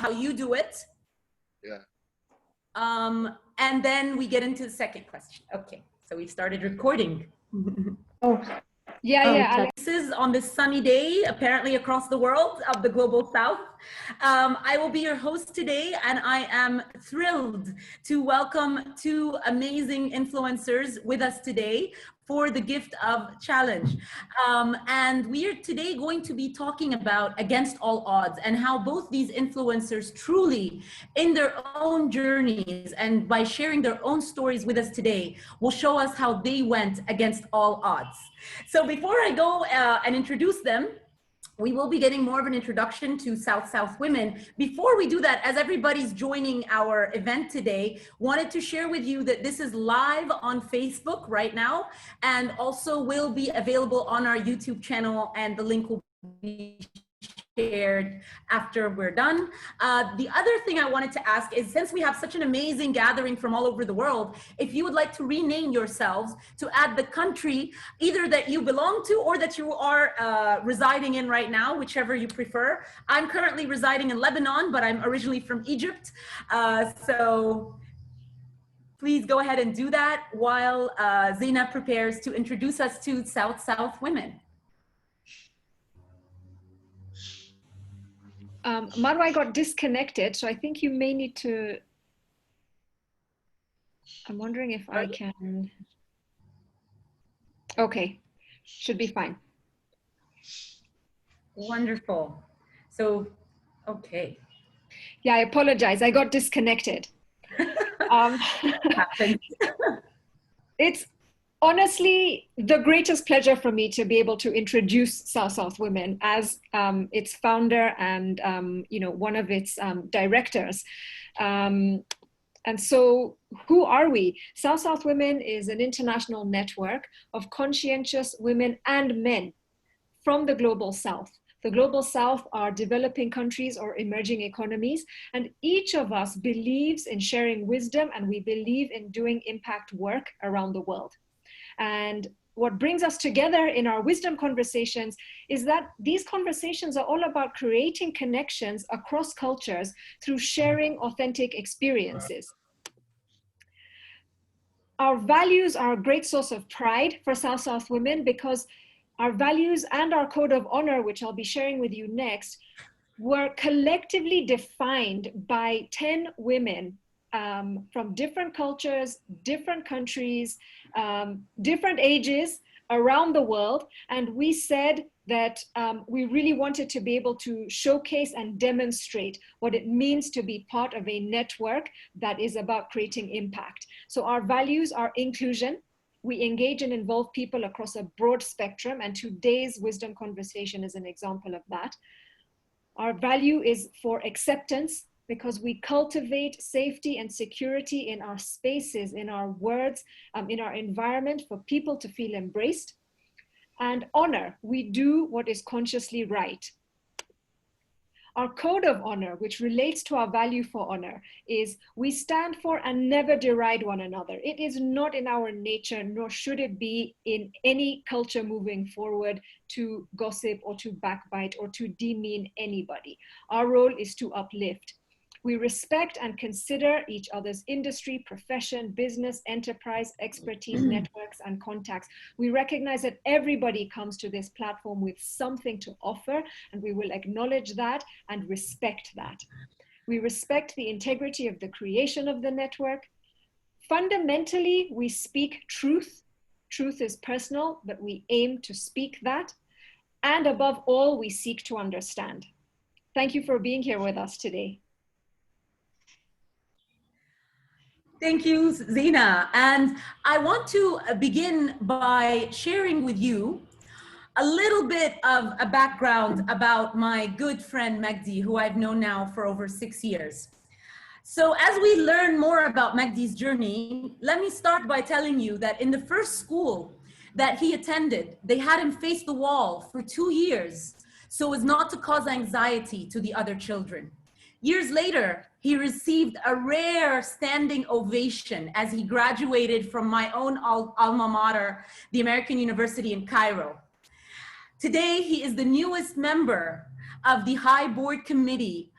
how you do it. Yeah. And then we get into the second question. Okay, so we've started recording. Oh, yeah. This is on this sunny day, apparently across the world of the global south. I will be your host today, and I am thrilled to welcome two amazing influencers with us today for the gift of challenge. And we are today going to be talking about Against All Odds and how both these influencers truly in their own journeys and by sharing their own stories with us today will show us how they went against all odds. So before I go and introduce them, we will be getting more of an introduction to South Women. Before we do that, as everybody's joining our event today, wanted to share with you that this is live on Facebook right now and also will be available on our YouTube channel, and the link will be shared after we're done. The other thing I wanted to ask is, since we have such an amazing gathering from all over the world, if you would like to rename yourselves to add the country either that you belong to or that you are residing in right now, whichever you prefer. I'm currently residing in Lebanon, but I'm originally from Egypt. So please go ahead and do that while Zina prepares to introduce us to South Women. Marwa, I got disconnected, so I think you may need to, I'm wondering if I can, okay, should be fine. Wonderful. So, okay. Yeah, I apologize, I got disconnected. It's honestly the greatest pleasure for me to be able to introduce South Women as its founder and one of its directors. And so who are we? South Women is an international network of conscientious women and men from the global south. The global south are developing countries or emerging economies, and each of us believes in sharing wisdom, and we believe in doing impact work around the world. And what brings us together in our wisdom conversations is that these conversations are all about creating connections across cultures through sharing authentic experiences. Our values are a great source of pride for South Women because our values and our code of honor, which I'll be sharing with you next, were collectively defined by 10 women from different cultures, different countries, different ages around the world. And we said that we really wanted to be able to showcase and demonstrate what it means to be part of a network that is about creating impact. So our values are inclusion. We engage and involve people across a broad spectrum, and today's wisdom conversation is an example of that. Our value is for acceptance, because we cultivate safety and security in our spaces, in our words, in our environment, for people to feel embraced. And honor, we do what is consciously right. Our code of honor, which relates to our value for honor, is we stand for and never deride one another. It is not in our nature, nor should it be in any culture moving forward, to gossip or to backbite or to demean anybody. Our role is to uplift. We respect and consider each other's industry, profession, business, enterprise, expertise, networks, and contacts. We recognize that everybody comes to this platform with something to offer, and we will acknowledge that and respect that. We respect the integrity of the creation of the network. Fundamentally, we speak truth. Truth is personal, but we aim to speak that. And above all, we seek to understand. Thank you for being here with us today. Thank you, Zina. And I want to begin by sharing with you a little bit of a background about my good friend MAGDY, who I've known now for over 6 years. So as we learn more about MAGDY's journey, let me start by telling you that in the first school that he attended, they had him face the wall for 2 years so as not to cause anxiety to the other children. Years later, he received a rare standing ovation as he graduated from my own alma mater, the American University in Cairo. Today, he is the newest member of the High Board Committee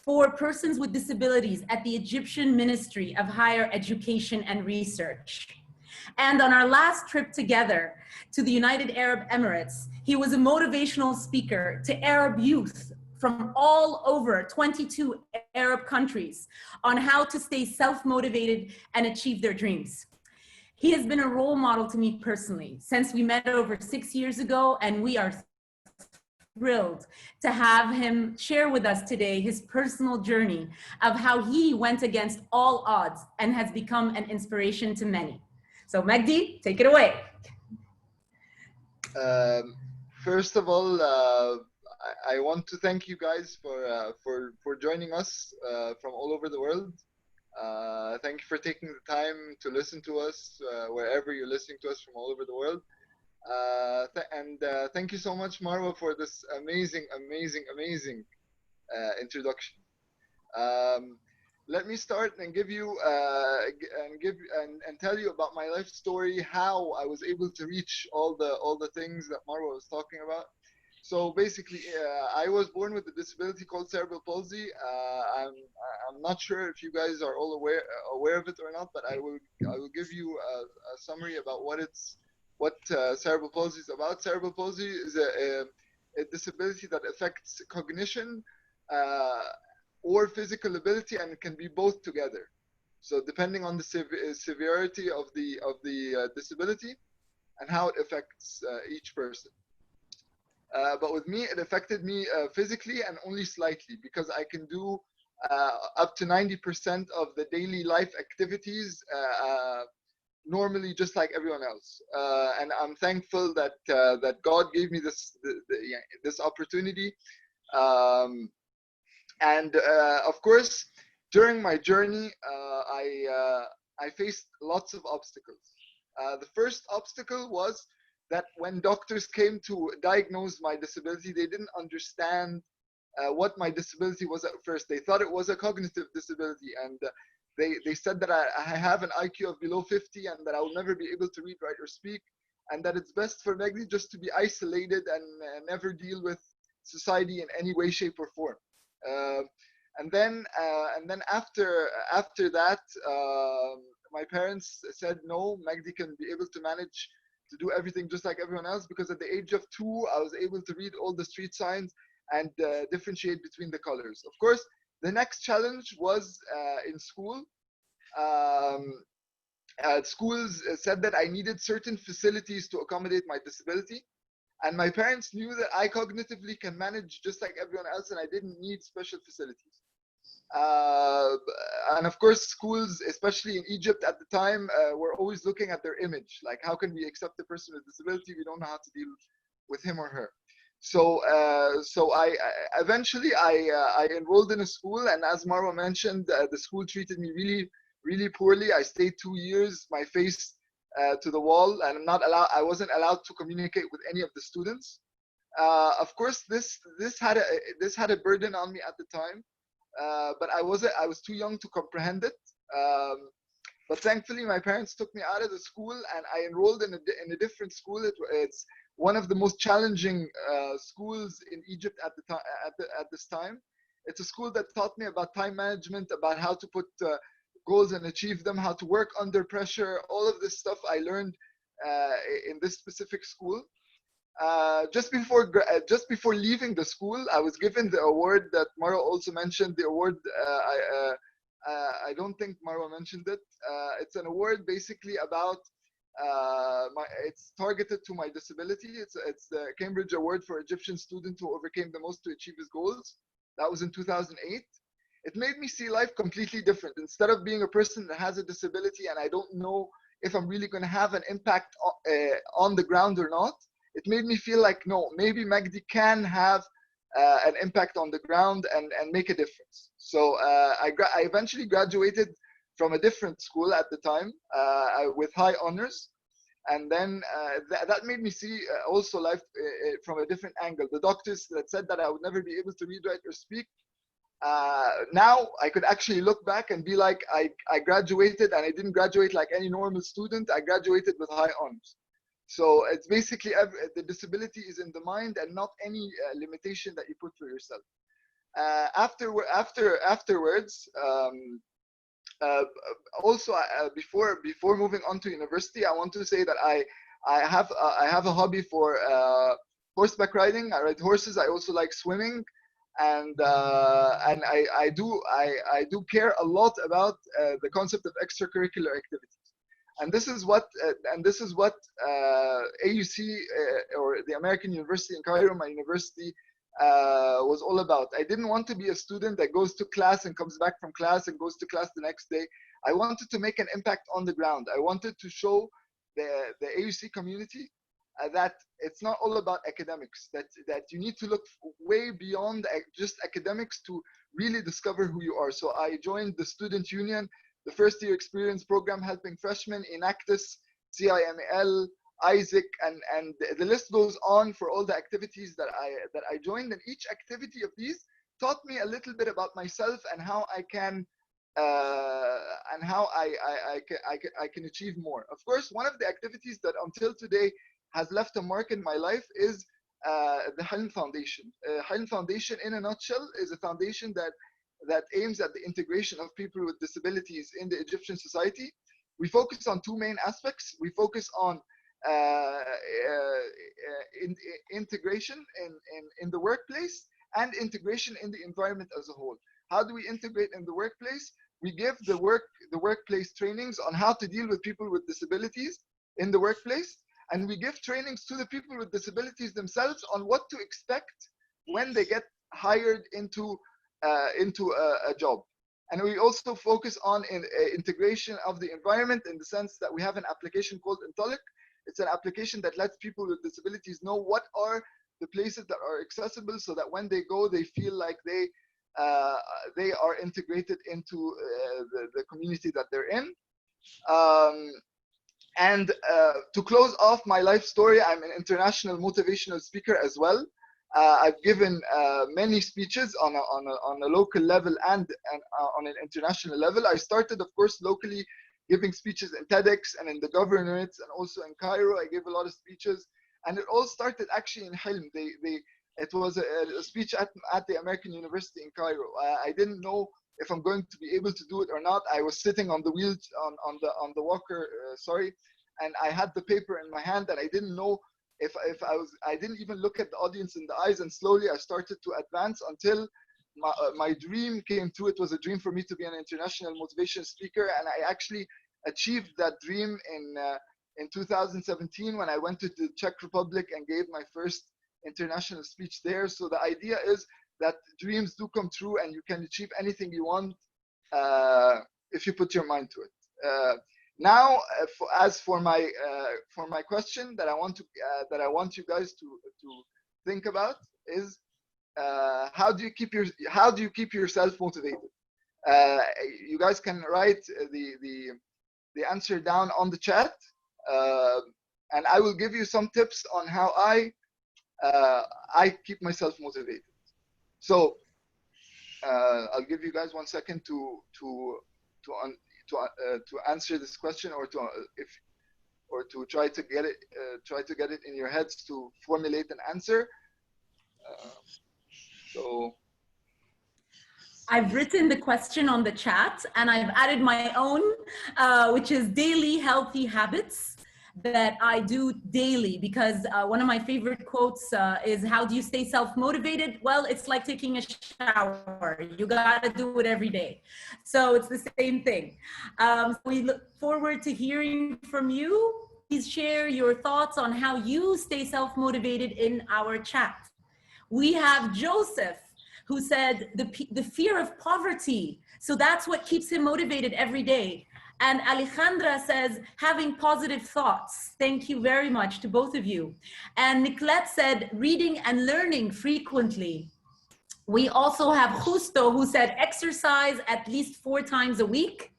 for persons with disabilities at the Egyptian Ministry of Higher Education and Research. And on our last trip together to the United Arab Emirates, he was a motivational speaker to Arab youth from all over 22 Arab countries on how to stay self-motivated and achieve their dreams. He has been a role model to me personally since we met over 6 years ago, and we are thrilled to have him share with us today his personal journey of how he went against all odds and has become an inspiration to many. So MAGDY, take it away. First of all, I want to thank you guys for joining us from all over the world. Thank you for taking the time to listen to us wherever you're listening to us from all over the world. Thank you so much, Marwa, for this amazing introduction. Let me start and give you and tell you about my life story, how I was able to reach all the things that Marwa was talking about. So basically, I was born with a disability called cerebral palsy. I'm not sure if you guys are all aware of it or not, but I will give you a summary about what cerebral palsy is about. Cerebral palsy is a disability that affects cognition or physical ability, and it can be both together. So depending on the severity of the disability and how it affects each person. But with me, it affected me physically and only slightly, because I can do up to 90% of the daily life activities normally, just like everyone else. And I'm thankful that that God gave me this opportunity. Of course, during my journey, I faced lots of obstacles. The first obstacle was that when doctors came to diagnose my disability, they didn't understand what my disability was at first. They thought it was a cognitive disability, and they said that I have an IQ of below 50 and that I will never be able to read, write, or speak, and that it's best for MAGDY just to be isolated and never deal with society in any way, shape, or form. And then after that, my parents said, no, MAGDY can be able to manage to do everything just like everyone else, because at the age of 2, I was able to read all the street signs and differentiate between the colors. Of course, the next challenge was in school. Schools said that I needed certain facilities to accommodate my disability. And my parents knew that I cognitively can manage just like everyone else, and I didn't need special facilities. And of course, schools, especially in Egypt at the time, were always looking at their image. Like, how can we accept a person with disability? We don't know how to deal with him or her. So I eventually enrolled in a school, and as Marwa mentioned, the school treated me really poorly. I stayed 2 years, my face to the wall, and I wasn't allowed to communicate with any of the students. Of course, this had a burden on me at the time, but I was too young to comprehend it. But thankfully, my parents took me out of the school, and I enrolled in a different school. It's one of the most challenging schools in Egypt at this time. It's a school that taught me about time management, about how to put goals and achieve them, how to work under pressure. All of this stuff I learned in this specific school. Just before leaving the school, I was given the award that Marwa also mentioned. The award, I don't think Marwa mentioned it. It's an award basically about it's targeted to my disability. It's the Cambridge Award for Egyptian student who overcame the most to achieve his goals. That was in 2008. It made me see life completely different. Instead of being a person that has a disability and I don't know if I'm really going to have an impact on the ground or not, it made me feel like, no, maybe MAGDY can have an impact on the ground and make a difference. So I eventually graduated from a different school at the time with high honors. And then that made me see also life from a different angle. The doctors that said that I would never be able to read, write, or speak, now I could actually look back and be like, I graduated, and I didn't graduate like any normal student. I graduated with high honors. So it's basically the disability is in the mind and not any limitation that you put for yourself. Afterwards, also before moving on to university, I want to say that I have a hobby for horseback riding. I ride horses. I also like swimming, and I do care a lot about the concept of extracurricular activities. And this is what AUC or the American University in Cairo, my university, was all about. I didn't want to be a student that goes to class and comes back from class and goes to class the next day. I wanted to make an impact on the ground. I wanted to show the AUC community that it's not all about academics, that you need to look way beyond just academics to really discover who you are. So I joined the student union, the first year experience program, helping freshmen in Actus, CIML, Isaac, and the list goes on for all the activities that I joined. And each activity of these taught me a little bit about myself and how I can and how I can achieve more. Of course, one of the activities that until today has left a mark in my life is the Hilm Foundation. Hilm Foundation, in a nutshell, is a foundation that aims at the integration of people with disabilities in the Egyptian society. We focus on two main aspects. We focus on integration in the workplace and integration in the environment as a whole. How do we integrate in the workplace? We give the workplace trainings on how to deal with people with disabilities in the workplace, and we give trainings to the people with disabilities themselves on what to expect when they get hired into a job. And we also focus on integration of the environment in the sense that we have an application called Intolic. It's an application that lets people with disabilities know what are the places that are accessible, so that when they go, they feel like they are integrated into the community that they're in. And to close off my life story, I'm an international motivational speaker as well. I've given many speeches on a local level and on an international level. I started, of course, locally, giving speeches in TEDx and in the governorates, and also in Cairo. I gave a lot of speeches, and it all started actually in Hilm. It was a speech at the American University in Cairo. I didn't know if I'm going to be able to do it or not. I was sitting on the wheel on the walker, and I had the paper in my hand, and I didn't know if I didn't even look at the audience in the eyes, and slowly I started to advance until my dream came true. It was a dream for me to be an international motivation speaker, and I actually achieved that dream in 2017 when I went to the Czech Republic and gave my first international speech there. So the idea is that dreams do come true, and you can achieve anything you want if you put your mind to it. Now, as for my question that I want you guys to think about is how do you keep yourself motivated? You guys can write the answer down on the chat, and I will give you some tips on how I keep myself motivated. So I'll give you guys 1 second to answer this question, or to try to get it in your heads to formulate an answer. So I've written the question on the chat, and I've added my own, which is daily healthy habits that I do daily, because one of my favorite quotes is, how do you stay self-motivated? Well, it's like taking a shower. You got to do it every day. So it's the same thing. We look forward to hearing from you. Please share your thoughts on how you stay self-motivated in our chat. We have Joseph, who said the fear of poverty. So that's what keeps him motivated every day. And Alejandra says, having positive thoughts. Thank you very much to both of you. And Nicolette said, reading and learning frequently. We also have Justo, who said, exercise at least 4 times a week.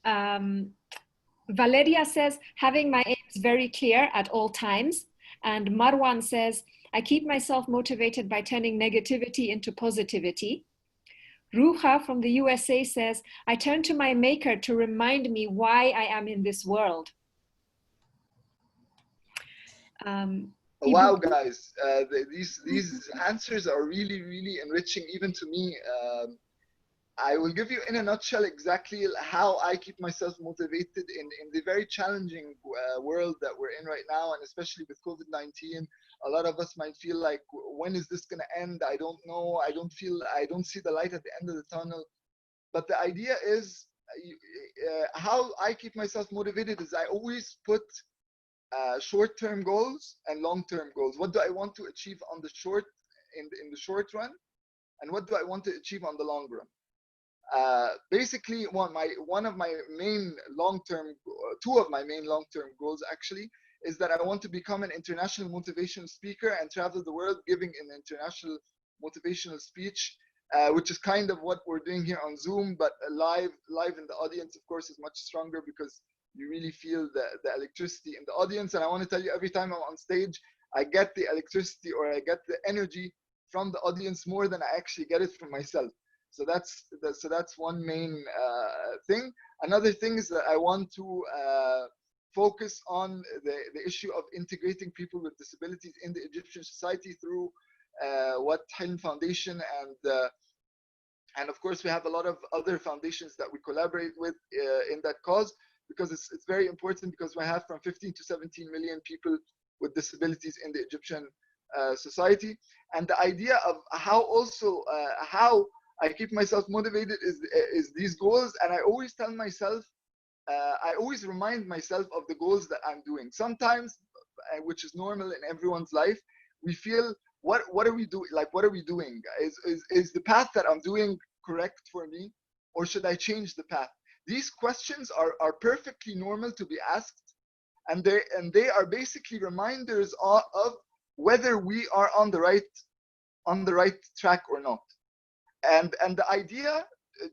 Valeria says, having my aims very clear at all times. And Marwan says, I keep myself motivated by turning negativity into positivity. Ruha from the USA says, I turn to my maker to remind me why I am in this world. Wow, guys, these answers are really, really enriching even to me. I will give you in a nutshell exactly how I keep myself motivated in the very challenging world that we're in right now, and especially with COVID-19. A lot of us might feel like, when is this going to end? I don't know. I don't see the light at the end of the tunnel. But the idea is, how I keep myself motivated is I always put short-term goals and long-term goals. What do I want to achieve on the in the short run, and what do I want to achieve on the long run? Basically, one of my main long-term, two of my main long-term goals actually, is that I want to become an international motivational speaker and travel the world giving an international motivational speech, which is kind of what we're doing here on Zoom, but live in the audience, of course, is much stronger because you really feel the electricity in the audience. And I want to tell you, every time I'm on stage, I get the electricity, or I get the energy from the audience more than I actually get it from myself. So that's one main thing. Another thing is that I want to focus on the issue of integrating people with disabilities in the Egyptian society through what Hilm Foundation and of course we have a lot of other foundations that we collaborate with in that cause, because it's very important, because we have from 15 to 17 million people with disabilities in the Egyptian society. And the idea of how I keep myself motivated is these goals. And I always tell myself, I always remind myself of the goals that I'm doing. Sometimes, which is normal in everyone's life, we feel, what are we doing? Like, what are we doing? Is the path that I'm doing correct for me, or should I change the path? These questions are perfectly normal to be asked, and they are basically reminders of whether we are on the right track or not. And the idea,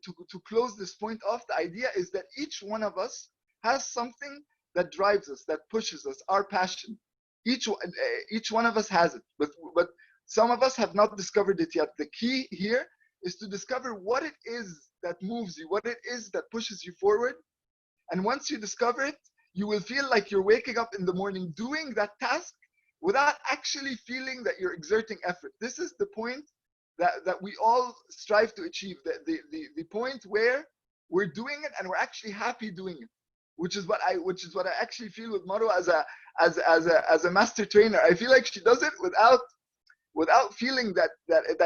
to close this point off, the idea is that each one of us has something that drives us, that pushes us, our passion. Each one of us has it, but some of us have not discovered it yet. The key here is to discover what it is that moves you, what it is that pushes you forward. And once you discover it, you will feel like you're waking up in the morning doing that task without actually feeling that you're exerting effort. This is the point that we all strive to achieve, the point where we're doing it and we're actually happy doing it, which is what I actually feel with Marwa as a master trainer. I feel like she does it without feeling that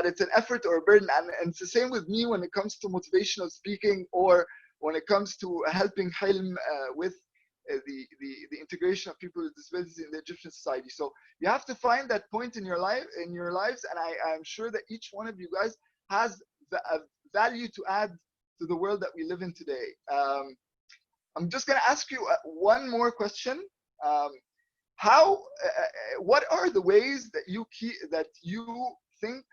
it's an effort or a burden. And it's the same with me when it comes to motivational speaking, or when it comes to helping Hilm with the integration of people with disabilities in the Egyptian society. So you have to find that point in your lives, and I'm sure that each one of you guys has a value to add to the world that we live in today. I'm just going to ask you one more question. What are the ways that you think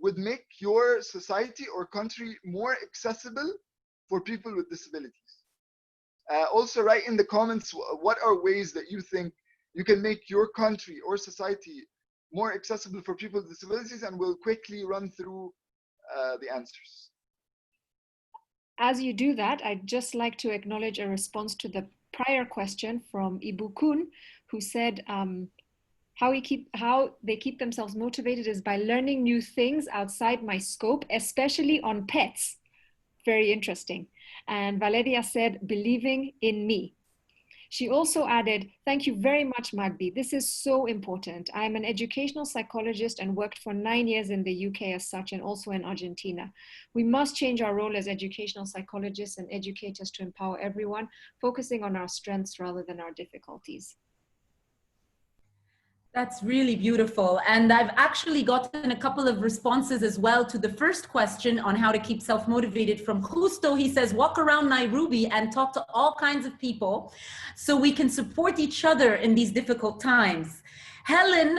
would make your society or country more accessible for people with disabilities? Also write in the comments, what are ways that you think you can make your country or society more accessible for people with disabilities, and we'll quickly run through the answers. As you do that, I'd just like to acknowledge a response to the prior question from Ibu Kun, who said how they keep themselves motivated is by learning new things outside my scope, especially on pets. Very interesting. And Valeria said, believing in me. She also added, thank you very much, MAGDY. This is so important. I'm an educational psychologist and worked for 9 years in the UK as such, and also in Argentina. We must change our role as educational psychologists and educators to empower everyone, focusing on our strengths rather than our difficulties. That's really beautiful. And I've actually gotten a couple of responses as well to the first question on how to keep self-motivated from Justo. He says, walk around Nairobi and talk to all kinds of people so we can support each other in these difficult times. Helen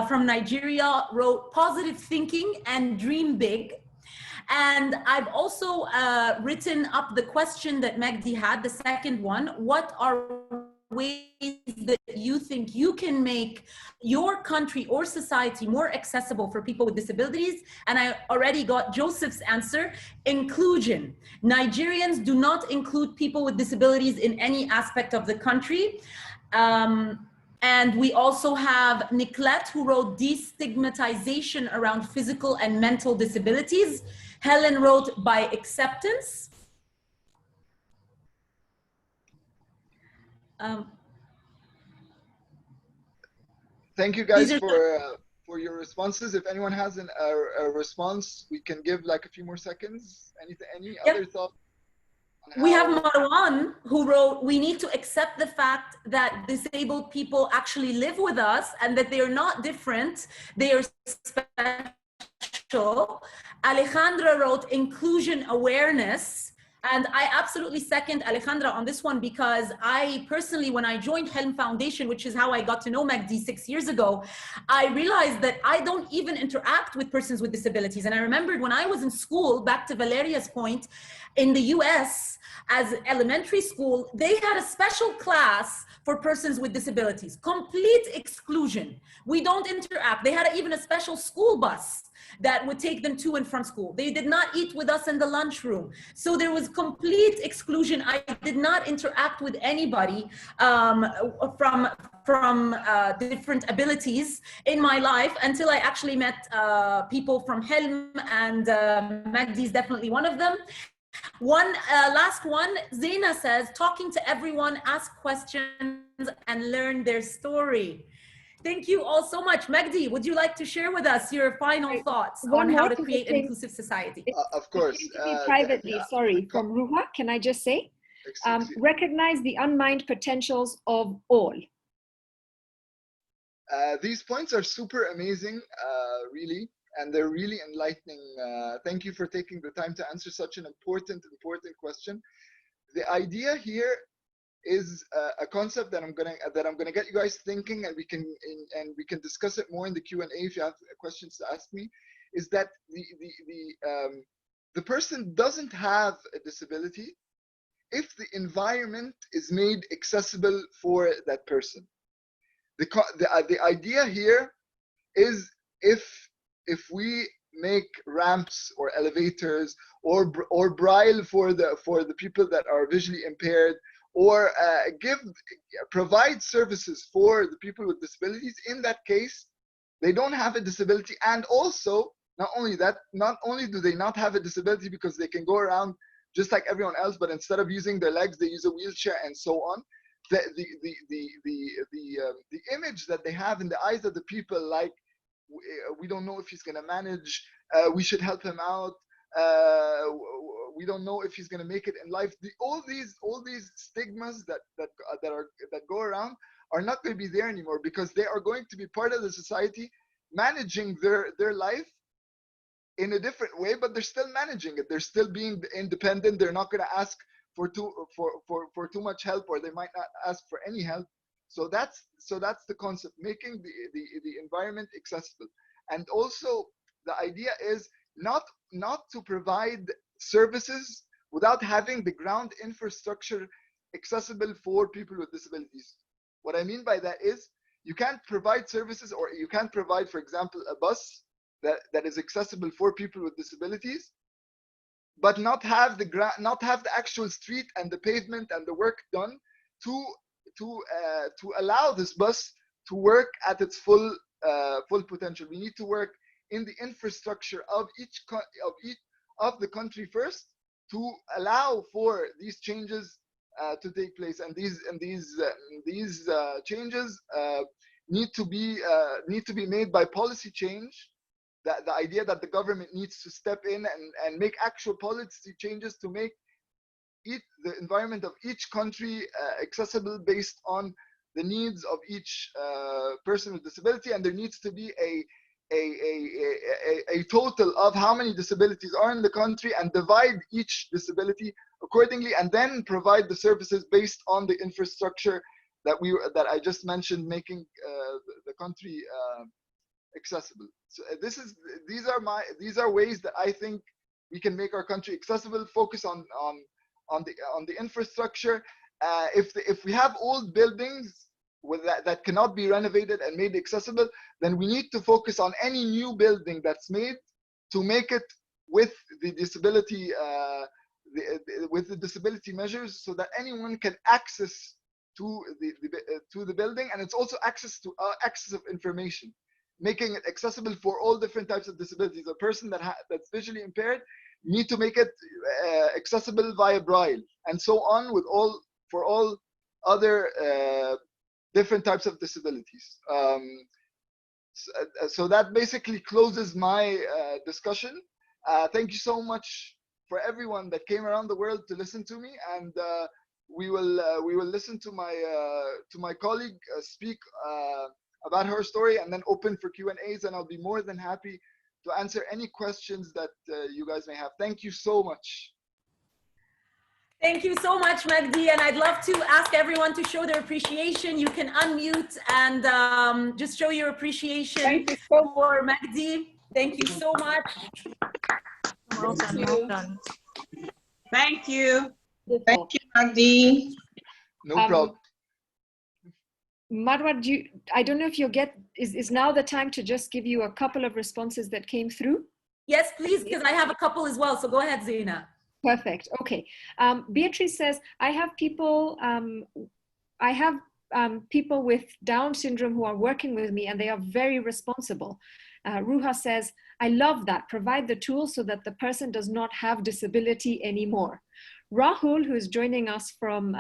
from Nigeria wrote, positive thinking and dream big. And I've also written up the question that MAGDY had, the second one, what are ways that you think you can make your country or society more accessible for people with disabilities? And I already got Joseph's answer, inclusion. Nigerians do not include people with disabilities in any aspect of the country. And we also have Nicolette, who wrote Destigmatization Around Physical and Mental Disabilities. Helen wrote By Acceptance. Thank you guys for your responses. If anyone has a response, we can give like a few more seconds. Any other thoughts? We have Marwan, who wrote, we need to accept the fact that disabled people actually live with us and that they are not different, they are special. Alejandra wrote, inclusion awareness. And I absolutely second Alejandra on this one, because I personally, when I joined Helm Foundation, which is how I got to know MAGDY 6 years ago, I realized that I don't even interact with persons with disabilities. And I remembered when I was in school, back to Valeria's point, in the US, as elementary school, they had a special class for persons with disabilities, complete exclusion. We don't interact. They had even a special school bus that would take them to and from school. They did not eat with us in the lunchroom. So there was complete exclusion. I did not interact with anybody from different abilities in my life until I actually met people from Helm, and MAGDY is definitely one of them. Last one, Zaina says, talking to everyone, ask questions and learn their story. Thank you all so much. MAGDY, would you like to share with us your final thoughts on how to create an inclusive society? Of course. Privately, sorry, from Ruha, can I just say? Recognize the unmined potentials of all. These points are super amazing, really, and they're really enlightening. Thank you for taking the time to answer such an important question. The idea here is a concept that I'm gonna get you guys thinking, and we can discuss it more in the Q&A if you have questions to ask me. Is that the person doesn't have a disability if the environment is made accessible for that person. The idea here is if we make ramps or elevators or braille for the people that are visually impaired, or provide services for the people with disabilities, in that case, they don't have a disability. And also, not only do they not have a disability because they can go around just like everyone else, but instead of using their legs, they use a wheelchair and so on. The image that they have in the eyes of the people, like, we don't know if he's going to manage, we should help him out, we don't know if he's going to make it in life. All these stigmas that go around are not going to be there anymore, because they are going to be part of the society, managing their life in a different way, but they're still managing it. They're still being independent. They're not going to ask for too much help, or they might not ask for any help. So that's the concept, making the environment accessible. And also the idea is not to provide services without having the ground infrastructure accessible for people with disabilities. What I mean by that is, you can't provide services, or you can't provide, for example, a bus that is accessible for people with disabilities, but not have the actual street and the pavement and the work done to allow this bus to work at its full potential. We need to work in the infrastructure of the country first, to allow for these changes to take place. And these changes need to be made by policy change. That the idea that the government needs to step in and make actual policy changes to make the environment of each country accessible based on the needs of each person with disability. And there needs to be a total of how many disabilities are in the country, and divide each disability accordingly, and then provide the services based on the infrastructure that I just mentioned, making the country accessible. So these are ways that I think we can make our country accessible. Focus on the infrastructure. If we have old buildings that cannot be renovated and made accessible, then we need to focus on any new building that's made to make it with the disability measures, so that anyone can access to the building, and it's also access of information, making it accessible for all different types of disabilities. A person that's visually impaired need to make it accessible via braille, and so on for all other different types of disabilities. So that basically closes my discussion. Thank you so much for everyone that came around the world to listen to me, and we will listen to my colleague speak about her story, and then open for Q&As, and I'll be more than happy to answer any questions that you guys may have. Thank you so much. Thank you so much, MAGDY. And I'd love to ask everyone to show their appreciation. You can unmute and just show your appreciation for MAGDY. Thank you so much. Well done, well done. Thank you. Thank you, MAGDY. No problem. Marwa, I don't know if is now the time to just give you a couple of responses that came through? Yes, please, because I have a couple as well. So go ahead, Zina. Perfect. Okay. Beatrice says, I have people with Down syndrome who are working with me, and they are very responsible. Ruha says, I love that. Provide the tools so that the person does not have disability anymore. Rahul, who is joining us from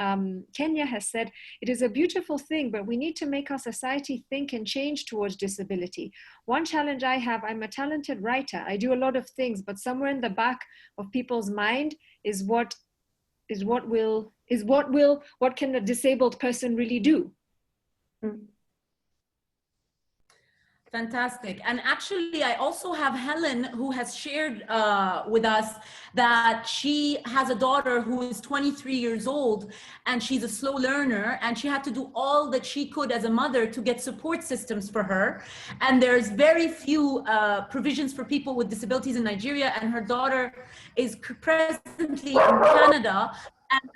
Kenya, has said, it is a beautiful thing, but we need to make our society think and change towards disability. One challenge I have, I'm a talented writer. I do a lot of things, but somewhere in the back of people's mind is what can a disabled person really do? Fantastic. And actually, I also have Helen, who has shared with us that she has a daughter who is 23 years old, and she's a slow learner, and she had to do all that she could as a mother to get support systems for her. And there's very few provisions for people with disabilities in Nigeria, and her daughter is presently in Canada. And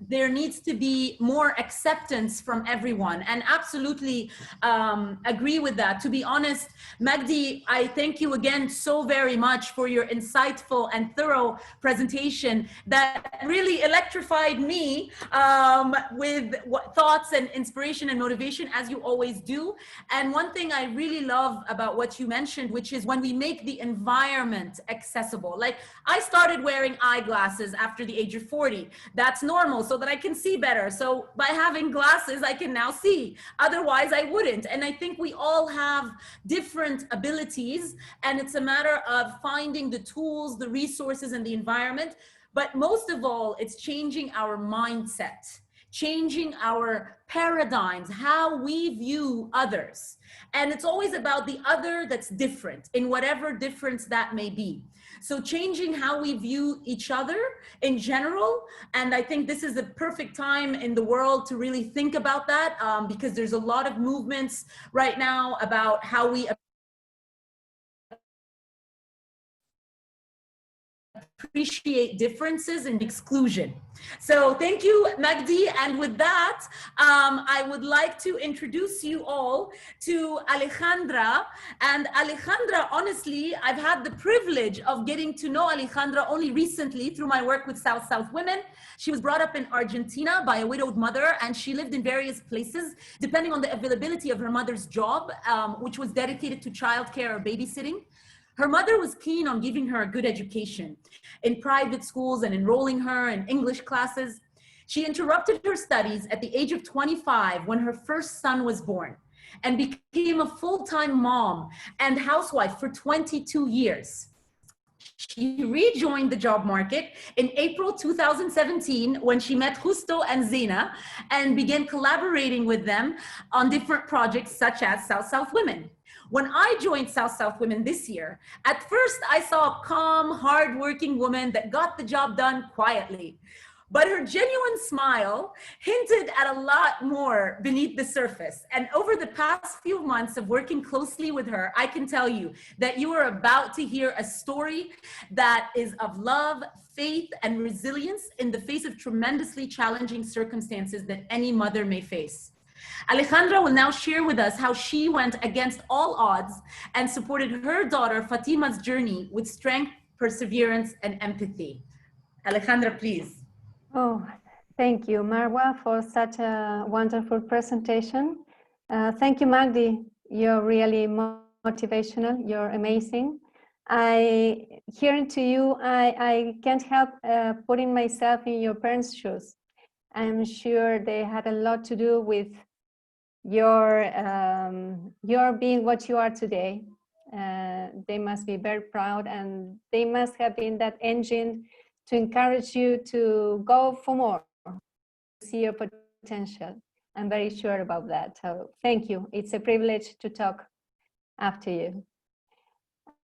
there needs to be more acceptance from everyone, and absolutely agree with that. To be honest, MAGDY, I thank you again so very much for your insightful and thorough presentation that really electrified me with thoughts and inspiration and motivation, as you always do. And one thing I really love about what you mentioned, which is when we make the environment accessible. Like, I started wearing eyeglasses after the age of 40. That's normal, so that I can see better. So by having glasses, I can now see. Otherwise, I wouldn't. And I think we all have different abilities, and it's a matter of finding the tools, the resources, and the environment. But most of all, it's changing our mindset, changing our paradigms, how we view others. And it's always about the other that's different, in whatever difference that may be. So changing how we view each other in general. And I think this is a perfect time in the world to really think about that, because there's a lot of movements right now about how we appreciate differences and exclusion. So thank you, MAGDY. And with that, I would like to introduce you all to Alejandra. And Alejandra, honestly, I've had the privilege of getting to know Alejandra only recently through my work with South Women. She was brought up in Argentina by a widowed mother, and she lived in various places, depending on the availability of her mother's job, which was dedicated to childcare or babysitting. Her mother was keen on giving her a good education in private schools and enrolling her in English classes. She interrupted her studies at the age of 25 when her first son was born, and became a full-time mom and housewife for 22 years. She rejoined the job market in April 2017 when she met Justo and Zina and began collaborating with them on different projects such as South Women. When I joined South Women this year, at first I saw a calm, hardworking woman that got the job done quietly. But her genuine smile hinted at a lot more beneath the surface. And over the past few months of working closely with her, I can tell you that you are about to hear a story that is of love, faith, and resilience in the face of tremendously challenging circumstances that any mother may face. Alejandra will now share with us how she went against all odds and supported her daughter Fatima's journey with strength, perseverance, and empathy. Alejandra, please. Oh, Thank you, Marwa, for such a wonderful presentation. Thank you, Magdi. You're really motivational. You're amazing. Hearing to you, I can't help putting myself in your parents' shoes. I'm sure they had a lot to do with your being what you are today. They must be very proud, and they must have been that engine to encourage you to go for more, see your potential. I'm very sure about that. So thank you. It's a privilege to talk after you.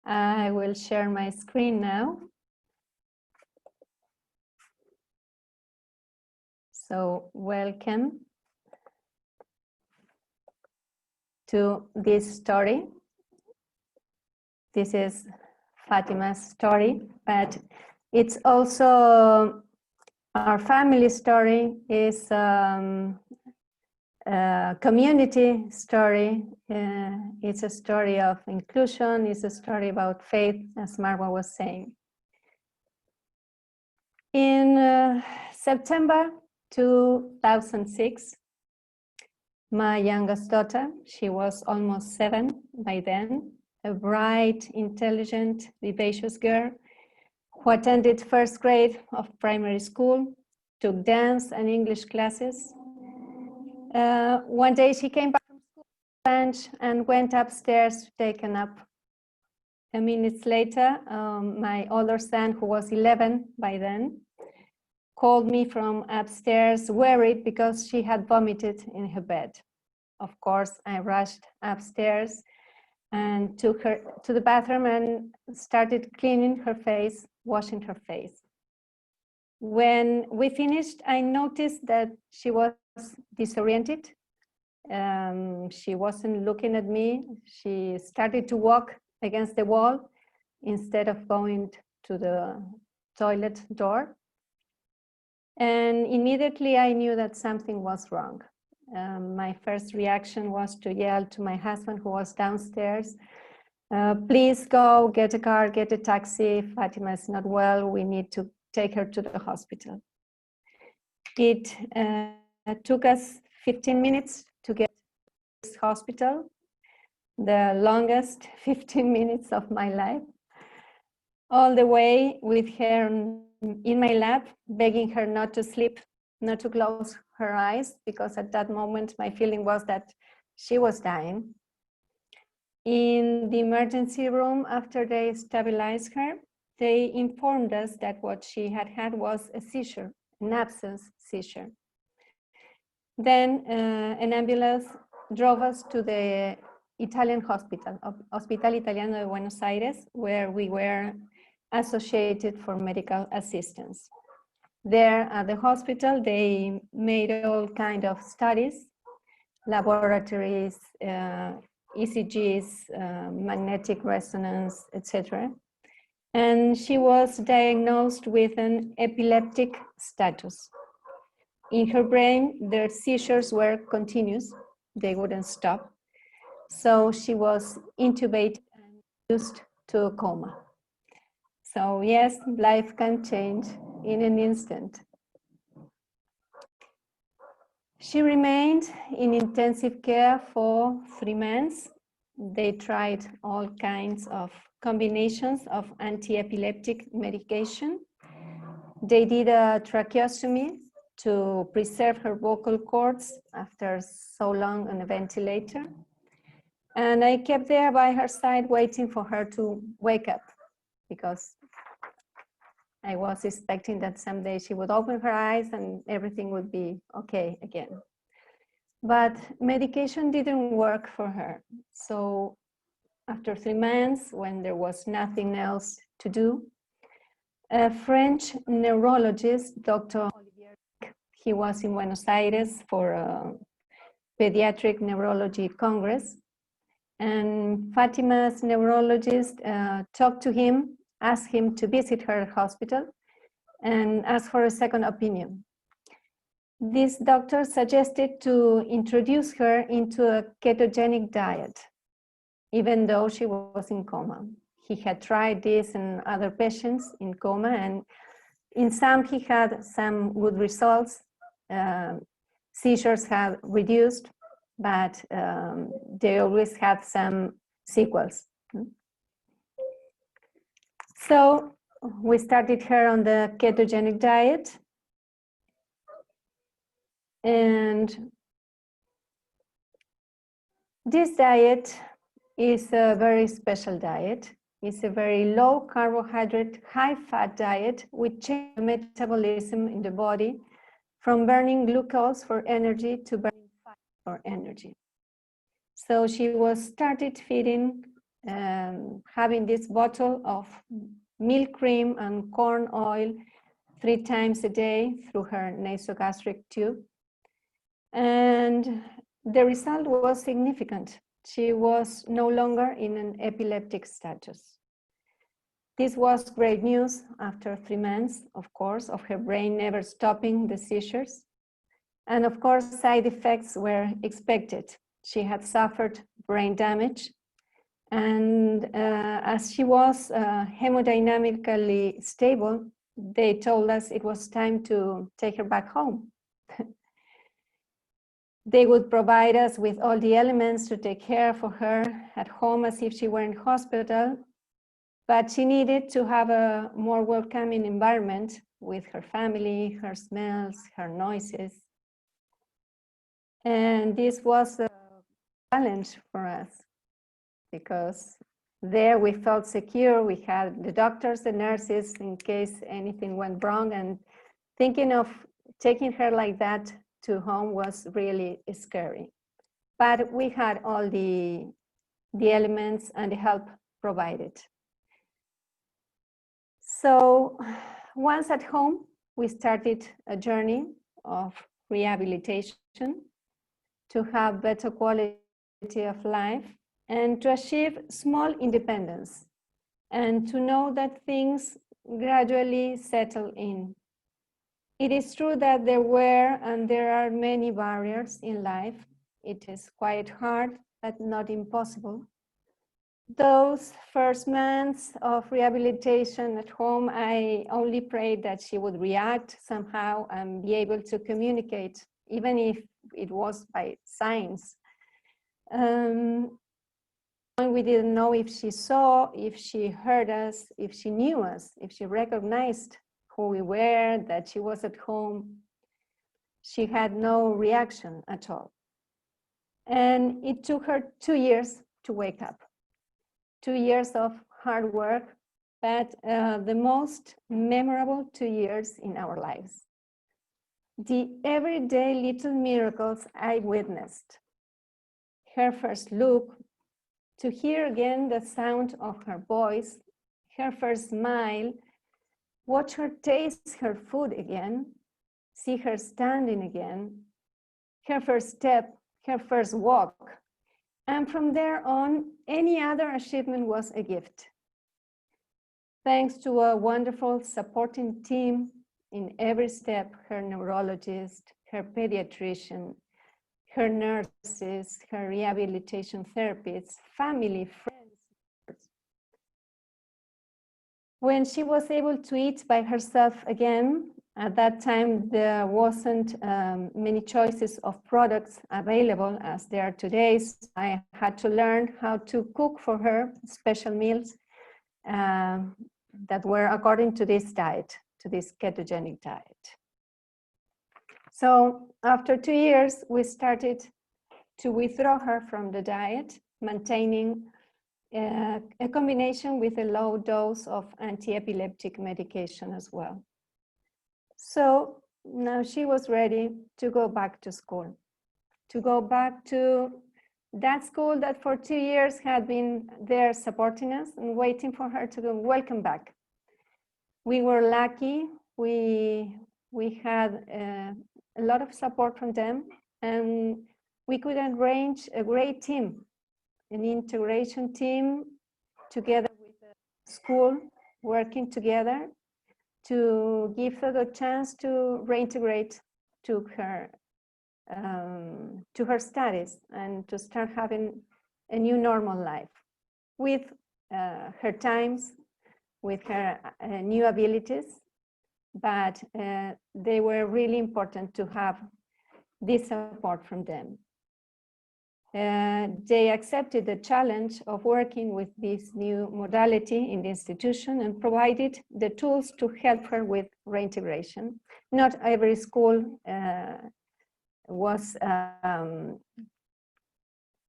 I will share my screen now. So welcome to this story. This is Fatima's story, but it's also our family story, is a community story. It's a story of inclusion. It's a story about faith, as Marwa was saying. In September 2006, my youngest daughter, she was almost 7 by then, a bright, intelligent, vivacious girl who attended first grade of primary school, took dance and English classes. One day she came back from school bench and went upstairs to take a nap. A minute later, my older son, who was 11 by then, called me from upstairs, worried because she had vomited in her bed. Of course, I rushed upstairs and took her to the bathroom and started cleaning her face, washing her face. When we finished, I noticed that she was disoriented. She wasn't looking at me. She started to walk against the wall instead of going to the toilet door. And immediately I knew that something was wrong. My first reaction was to yell to my husband, who was downstairs, please go, get a car, get a taxi. Fatima is not well. We need to take her to the hospital. It took us 15 minutes to get to this hospital, the longest 15 minutes of my life, all the way with her in my lap, begging her not to sleep, not to close her eyes, because at that moment my feeling was that she was dying. In the emergency room, after they stabilized her, they informed us that what she had had was a seizure, an absence seizure. Then an ambulance drove us to the Italian hospital, Hospital Italiano de Buenos Aires, where we were associated for medical assistance. There at the hospital, they made all kinds of studies, laboratories, ECGs, magnetic resonance, etc. And she was diagnosed with an epileptic status. In her brain, their seizures were continuous. They wouldn't stop. So she was intubated and reduced to a coma. So yes, life can change in an instant. She remained in intensive care for 3 months. They tried all kinds of combinations of anti-epileptic medication. They did a tracheostomy to preserve her vocal cords after so long on a ventilator. And I kept there by her side waiting for her to wake up, because I was expecting that someday she would open her eyes and everything would be okay again. But medication didn't work for her. So after 3 months, when there was nothing else to do, a French neurologist, Dr. Olivier, he was in Buenos Aires for a pediatric neurology congress. And Fatima's neurologist talked to him, asked him to visit her hospital, and asked for a second opinion. This doctor suggested to introduce her into a ketogenic diet, even though she was in coma. He had tried this in other patients in coma, and in some he had some good results, seizures had reduced, but they always had some sequels. So we started her on the ketogenic diet, and this diet is a very special diet. It's a very low carbohydrate, high fat diet with change metabolism in the body from burning glucose for energy to burning fat for energy. So she was started feeding, having this bottle of milk cream and corn oil 3 times a day through her nasogastric tube. And the result was significant. She was no longer in an epileptic status. This was great news after 3 months, of course, of her brain never stopping the seizures. And of course, side effects were expected. She had suffered brain damage. And as she was hemodynamically stable, they told us it was time to take her back home. They would provide us with all the elements to take care for her at home as if she were in hospital, but she needed to have a more welcoming environment with her family, her smells, her noises. And this was a challenge for us because there we felt secure. We had the doctors, the nurses in case anything went wrong, and thinking of taking her like that to home was really scary. But we had all the elements and the help provided. So once at home, we started a journey of rehabilitation to have better quality of life and to achieve small independence and to know that things gradually settle in. It is true that there were and there are many barriers in life. It is quite hard, but not impossible. Those first months of rehabilitation at home, I only prayed that she would react somehow and be able to communicate, even if it was by signs. We didn't know if she saw, if she heard us, if she knew us, if she recognized who we were, that she was at home. She had no reaction at all. And it took her 2 years to wake up. 2 years of hard work, but the most memorable 2 years in our lives. The everyday little miracles I witnessed. Her first look, to hear again the sound of her voice, her first smile, watch her taste her food again, see her standing again, her first step, her first walk. And from there on, any other achievement was a gift. Thanks to a wonderful supporting team in every step, her neurologist, her pediatrician, her nurses, her rehabilitation therapists, family, friends. When she was able to eat by herself again, at that time there wasn't many choices of products available as there are today. So I had to learn how to cook for her special meals that were according to this diet, to this ketogenic diet. So after 2 years, we started to withdraw her from the diet, maintaining a combination with a low dose of anti-epileptic medication as well. So now she was ready to go back to school, to go back to that school that for 2 years had been there supporting us and waiting for her to go. Welcome back. We were lucky. We had a lot of support from them, and we could arrange a great team, an integration team together with the school, working together to give her the chance to reintegrate to her studies and to start having a new normal life with her times, with her new abilities, but they were really important to have this support from them. They accepted the challenge of working with this new modality in the institution and provided the tools to help her with reintegration. Not every school was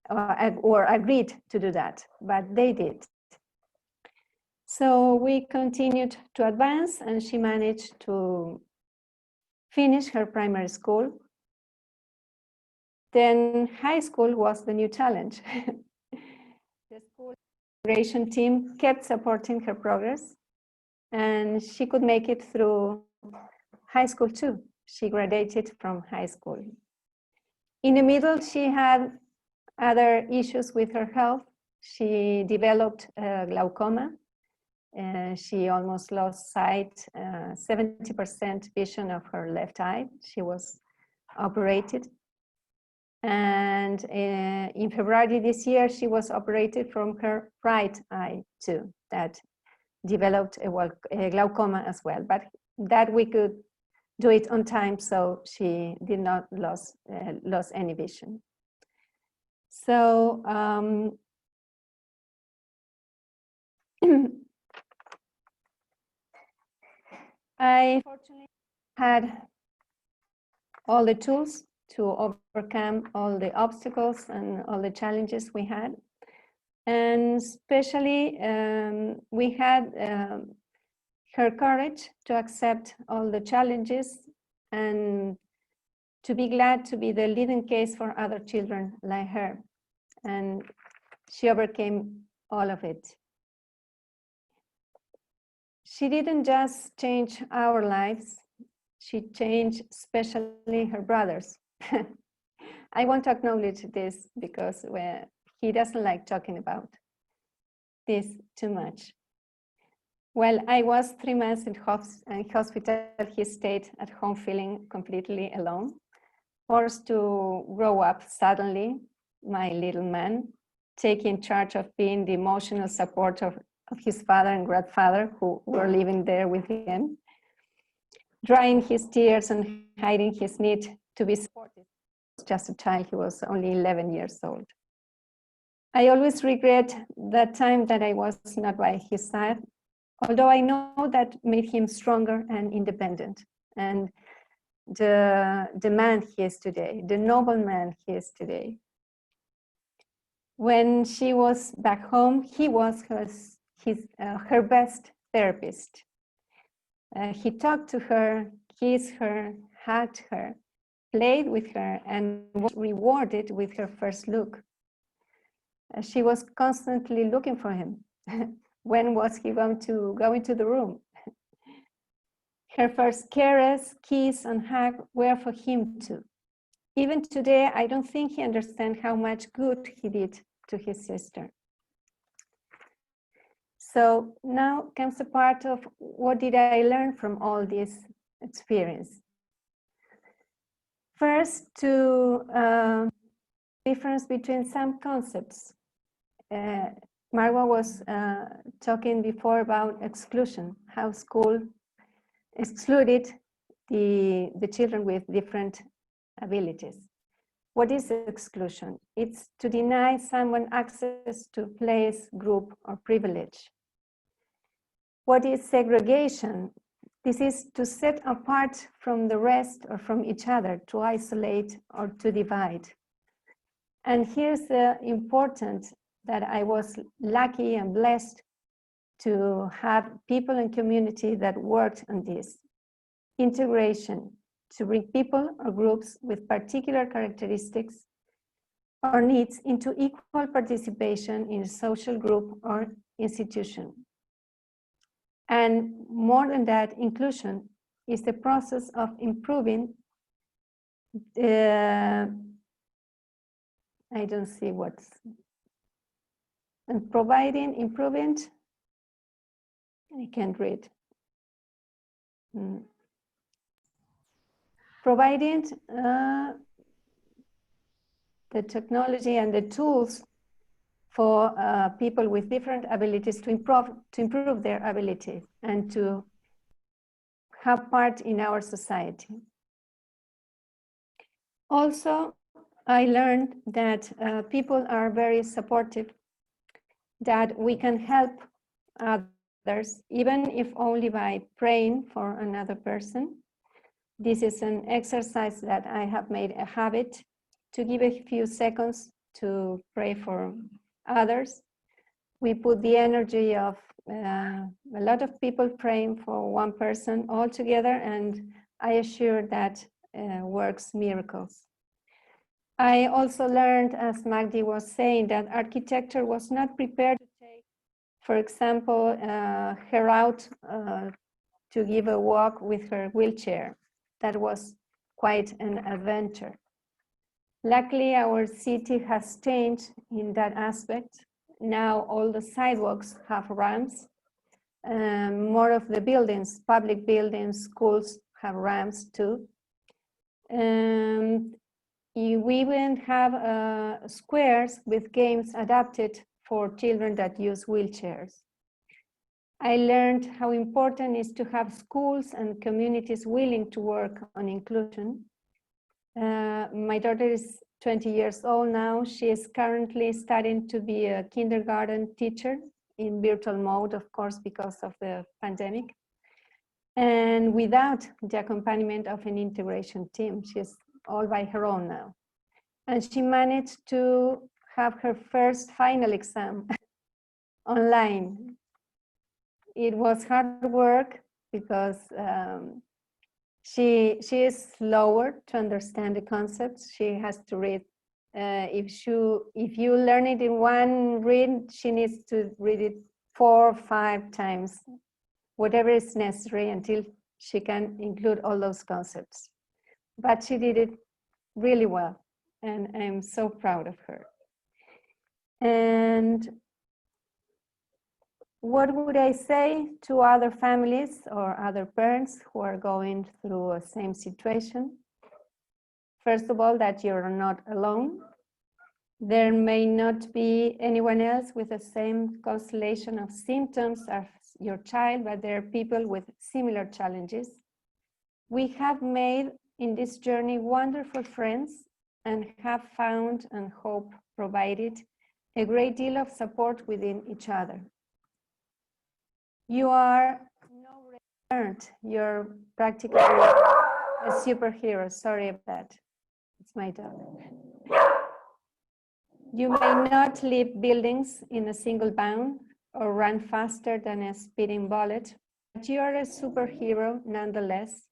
or agreed to do that, but they did. So we continued to advance, and she managed to finish her primary school. Then high school was the new challenge. The school integration team kept supporting her progress, and she could make it through high school too. She graduated from high school. In the middle, she had other issues with her health. She developed glaucoma. She almost lost sight, 70% vision of her left eye. She was operated. And in February this year, she was operated from her right eye too, that developed a glaucoma as well. But that we could do it on time, so she did not lose any vision. So I fortunately had all the tools to overcome all the obstacles and all the challenges we had. And especially we had her courage to accept all the challenges and to be glad to be the leading case for other children like her. And she overcame all of it. She didn't just change our lives, she changed especially her brothers. I want to acknowledge this because he doesn't like talking about this too much. While I was 3 months in hospital, he stayed at home feeling completely alone, forced to grow up suddenly, my little man, taking charge of being the emotional support of his father and grandfather who were living there with him, drying his tears and hiding his need to be supported. He was just a child, he was only 11 years old. I always regret that time that I was not by his side, although I know that made him stronger and independent, and the man he is today, the noble man he is today. When she was back home, he was her best therapist. He talked to her, kissed her, hugged her, played with her, and was rewarded with her first look. She was constantly looking for him. When was he going to go into the room? Her first caress, kiss, and hug were for him too. Even today, I don't think he understands how much good he did to his sister. So now comes the part of what did I learn from all this experience. First, to difference between some concepts. Marwa was talking before about exclusion, how school excluded the children with different abilities. What is exclusion? It's to deny someone access to place, group, or privilege. What is segregation? This is to set apart from the rest or from each other, to isolate or to divide. And here's the important that I was lucky and blessed to have people and community that worked on this. Integration, to bring people or groups with particular characteristics or needs into equal participation in a social group or institution. And more than that, inclusion is the process of improving I don't see what's, and providing, improving, I can't read. Providing the technology and the tools for people with different abilities to improve their ability and to have part in our society. Also, I learned that people are very supportive, that we can help others, even if only by praying for another person. This is an exercise that I have made a habit, to give a few seconds to pray for others. We put the energy of a lot of people praying for one person all together, and I assure that works miracles. I also learned, as MAGDY was saying, that architecture was not prepared to take, for example, her out to give a walk with her wheelchair. That was quite an adventure. Luckily, our city has changed in that aspect. Now all the sidewalks have ramps. More of the buildings, public buildings, schools have ramps too. We even have squares with games adapted for children that use wheelchairs. I learned how important it is to have schools and communities willing to work on inclusion. My daughter is 20 years old now. She is currently studying to be a kindergarten teacher in virtual mode, of course, because of the pandemic. And without the accompaniment of an integration team, she's all by her own now. And she managed to have her first final exam online. It was hard work because she is slower to understand the concepts. She has to read. If you learn it in one read, she needs to read it 4 or 5 times, whatever is necessary, until she can include all those concepts. But she did it really well, and I'm so proud of her. And what would I say to other families or other parents who are going through a same situation? First of all, that you're not alone. There may not be anyone else with the same constellation of symptoms as your child, but there are people with similar challenges. We have made in this journey wonderful friends and have found and hope provided a great deal of support within each other. You are no parent, you're practically a superhero. Sorry about that, it's my dog. You may not leap buildings in a single bound or run faster than a speeding bullet, but you are a superhero nonetheless.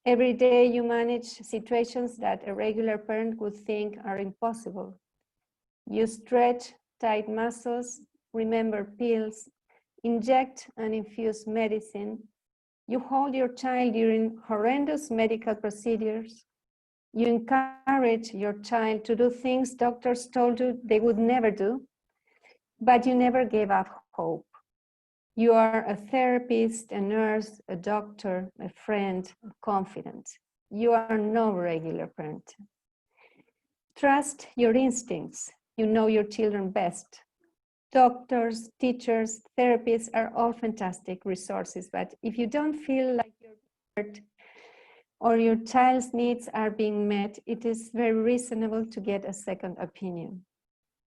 Every day you manage situations that a regular parent would think are impossible. You stretch tight muscles, remember pills, inject and infuse medicine. You hold your child during horrendous medical procedures. You encourage your child to do things doctors told you they would never do, but you never gave up hope. You are a therapist, a nurse, a doctor, a friend, a confidant. You are no regular parent. Trust your instincts. You know your children best. Doctors, teachers, therapists are all fantastic resources, but if you don't feel like you're hurt or your child's needs are being met, it is very reasonable to get a second opinion.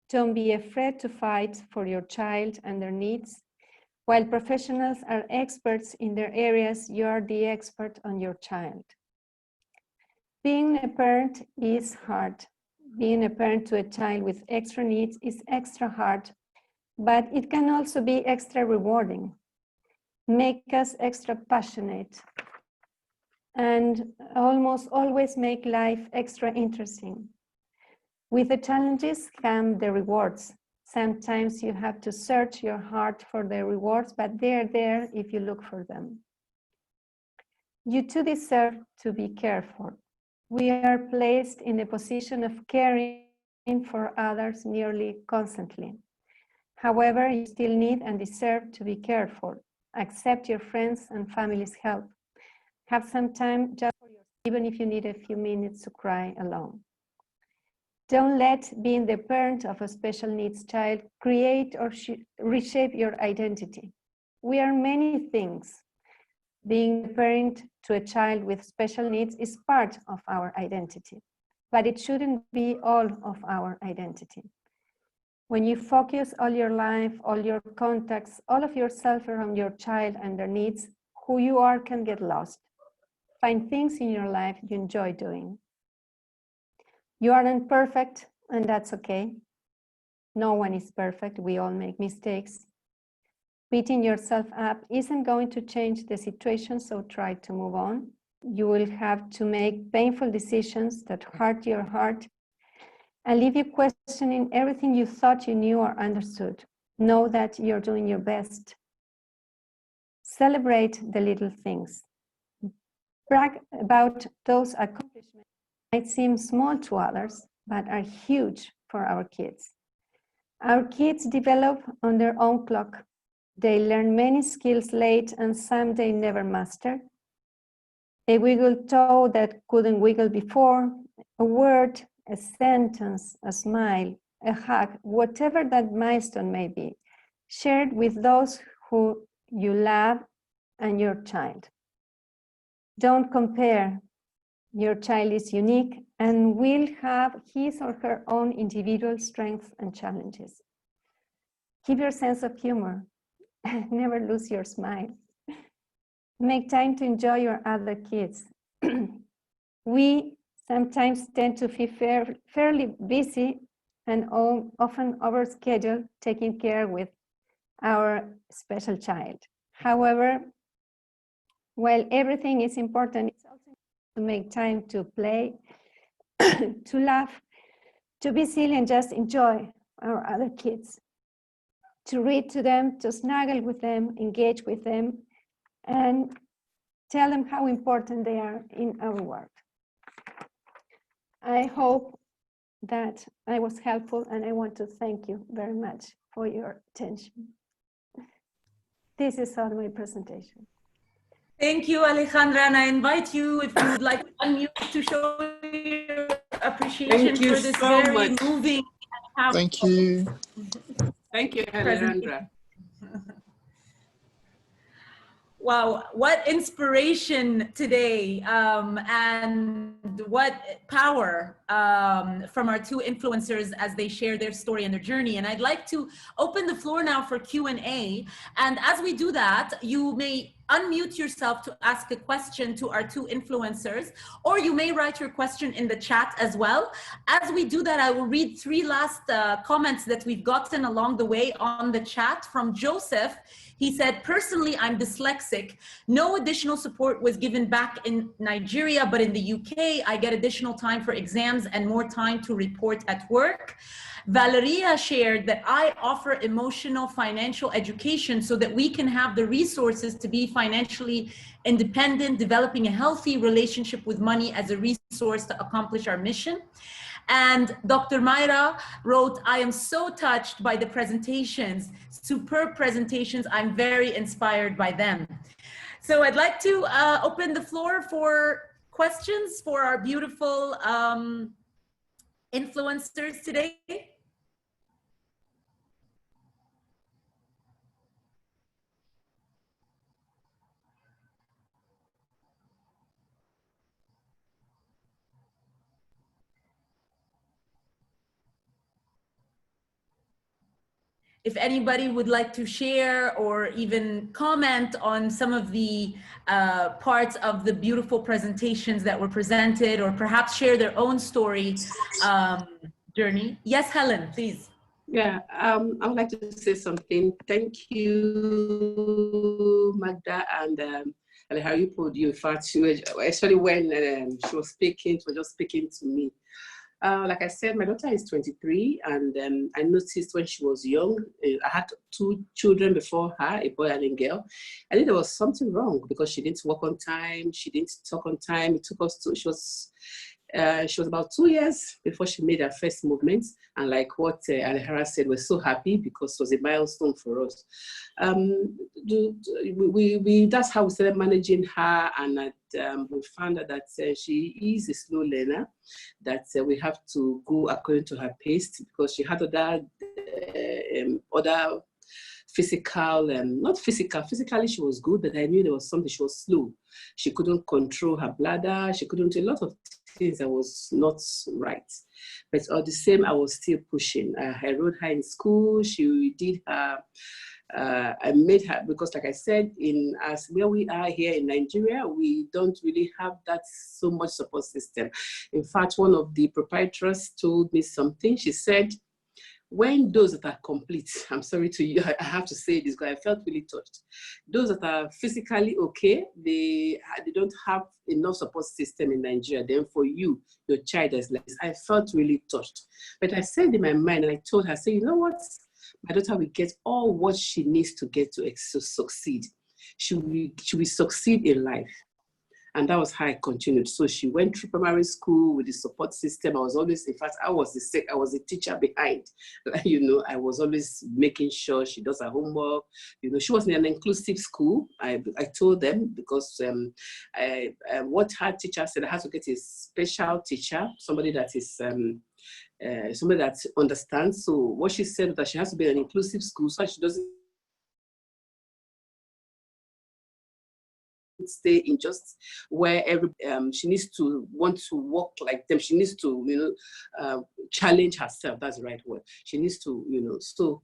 Don't be afraid to fight for your child and their needs. While professionals are experts in their areas, you are the expert on your child. Being a parent is hard. Being a parent to a child with extra needs is extra hard, but it can also be extra rewarding, make us extra passionate, and almost always make life extra interesting. With the challenges come the rewards. Sometimes you have to search your heart for the rewards, but they're there if you look for them. You too deserve to be cared for. We are placed in the position of caring for others nearly constantly. However, you still need and deserve to be cared for. Accept your friends and family's help. Have some time just for yourself, even if you need a few minutes to cry alone. Don't let being the parent of a special needs child create or reshape your identity. We are many things, Being a parent to a child with special needs is part of our identity, but it shouldn't be all of our identity. When you focus all your life, all your contacts, all of yourself around your child and their needs, who you are can get lost. Find things in your life you enjoy doing. You aren't perfect, and that's okay. No one is perfect, we all make mistakes. Beating yourself up isn't going to change the situation, so try to move on. You will have to make painful decisions that hurt your heart and leave you questioning everything you thought you knew or understood. Know that you're doing your best. Celebrate the little things. Brag about those accomplishments that might seem small to others, but are huge for our kids. Our kids develop on their own clock. They learn many skills late and some they never master. A wiggle toe that couldn't wiggle before, a word, a sentence, a smile, a hug, whatever that milestone may be, shared with those who you love and your child. Don't compare. Your child is unique and will have his or her own individual strengths and challenges. Keep your sense of humor. Never lose your smile. Make time to enjoy your other kids. We sometimes tend to be fairly busy and often overscheduled taking care with our special child. However, while everything is important, it's also to make time to play, to laugh, to be silly and just enjoy our other kids, to read to them, to snuggle with them, engage with them, and tell them how important they are in our world. I hope that I was helpful, and I want to thank you very much for your attention. This is all my presentation. Thank you, Alejandra, and I invite you, if you would like to unmute, to show your appreciation for this very moving. Thank you. Thank you, Alejandra. Wow, what inspiration today, and what power from our two influencers as they share their story and their journey. And I'd like to open the floor now for Q&A. And as we do that, you may unmute yourself to ask a question to our two influencers, or you may write your question in the chat as well. As we do that, I will read three last comments that we've gotten along the way on the chat from Joseph. He said, personally, I'm dyslexic. No additional support was given back in Nigeria, but in the UK, I get additional time for exams and more time to report at work. Valeria shared that I offer emotional financial education so that we can have the resources to be financially independent, developing a healthy relationship with money as a resource to accomplish our mission. And Dr. Mayra wrote, I am so touched by the presentations, superb presentations. I'm very inspired by them. So I'd like to open the floor for questions for our beautiful influencers today. If anybody would like to share or even comment on some of the parts of the beautiful presentations that were presented, or perhaps share their own story journey. Yes, Helen, please. Yeah, I would like to say something. Thank you, Magda and Alejandra. You put you fact, especially when she was speaking, she was just speaking to me. Like I said, my daughter is 23, and I noticed when she was young, I had two children before her, a boy and a girl. I think there was something wrong because she didn't work on time, she didn't talk on time. It took us to, she was about 2 years before she made her first movements. And like what Alejandra said, we're so happy because it was a milestone for us. That's how we started managing her, and we found out that she is a slow learner, that we have to go according to her pace because she had other physical, not physical, physically she was good, but I knew there was something, she was slow. She couldn't control her bladder. She couldn't do a lot of things that was not right. But all the same, I was still pushing. I wrote her in school. She did her, I made her, because like I said, as where we are here in Nigeria, we don't really have that so much support system. In fact, one of the proprietors told me something. She said, when those that are complete, I'm sorry to you, I have to say this because I felt really touched. Those that are physically okay, they don't have enough support system in Nigeria. Then for you, your child is less. I felt really touched. But I said in my mind, and I told her, say, you know what? My daughter will get all what she needs to get to succeed. She will succeed in life. And that was how I continued. So she went through primary school with the support system. I was always, in fact, I was the teacher behind. You know, I was always making sure she does her homework. You know, she was in an inclusive school. I told them, because what her teacher said, I had to get a special teacher, somebody that is somebody that understands. So what she said was that she has to be in an inclusive school, so she doesn't stay in just where she needs to want to walk like them. She needs to, you know, challenge herself. That's the right word. She needs to, you know, so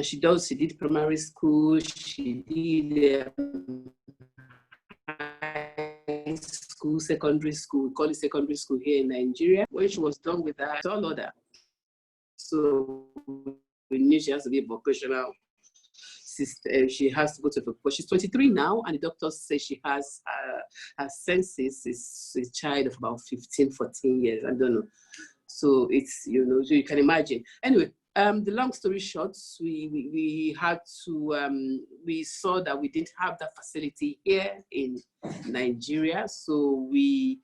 she did primary school, she did high school, secondary school, we call it secondary school here in Nigeria. When she was done with that, all of that. So we knew she has to be a vocational. She has to go to, but she's 23 now, and the doctors say she has her senses is a child of about 15, 14 years. I don't know. So it's, you know, so you can imagine. Anyway, the long story short, we had to, we saw that we didn't have that facility here in Nigeria. So we